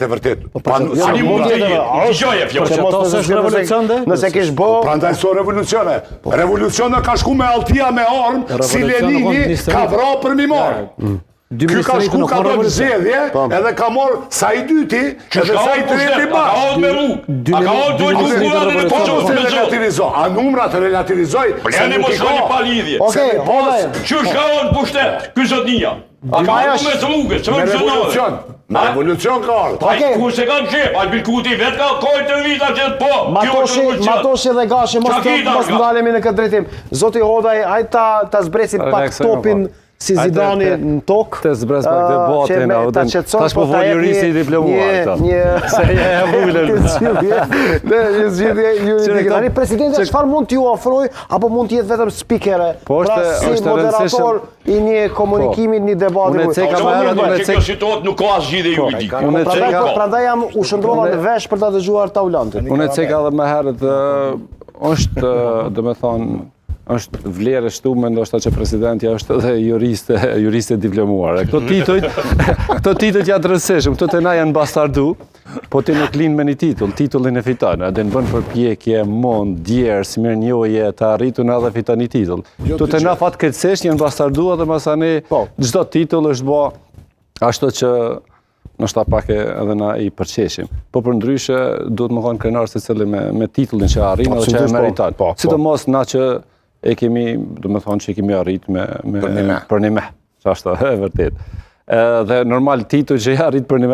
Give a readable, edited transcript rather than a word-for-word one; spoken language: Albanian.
e vërtet. Nëse kish bë. Prandaj so revolucione. Revolucione ka shku me Altia me armë, si Lenini ka vra për mi marë. Ky ka shku ka do zgjedhje, edhe ka marë sa i dyti, edhe sa i treti bashkë. A numrat relativizoj. Pleni më shkoni pa lidhje. Që shkaon pushtet, ky zotnia. A ka ardhur me zlugë, Me revolucion. Me revolucion ka ardhur. Ku se kanë qep, Albikuti vet ka kojtë të vita që të po. Matoshi dhe Gashi, mos ndalemi në këtë drejtim. Zoti Hodaj, hajde ta zbresim pak topin si Zidani në tokë. Të zbres pak debatin, tash po vol jurisi i diplomuar. Se e vullën. Një zgjidhje juridike. Presidenti, çfarë mund t'ju ofroj, apo mund t'jetë vetëm speakere? Pra si moderator i një komunikimi, një debati. Kjo situatë nuk ka zgjidhje juridike. Prandaj jam u shndrova në vesh për ta dëgjuar Taulantin. Unë e ceka edhe më herët, është, domethënë, është vlerë shtume, ndoshta që presidentja është edhe juriste diplomuar. Këto titujt janë të rëndësishëm, këto të na janë bastardu, po ti nuk linë me një titullin e fiton, edhe në bën përpjekje, mund, djerë, si mirë njohje, të arritun edhe fiton një titull. Këto të na fatkeqësisht janë bastardu edhe masani çdo titull është bë ashtu që nështë pak edhe na i përqeshim. Po për ndryshe, duhet më thonë krenar se cili me titullin që arrin edhe që e meriton. Sidomos na që e kemi, do me thonë që i kemi arrit për një me, që ashtë e vërtet. Dhe normal titull që i arrit për një me,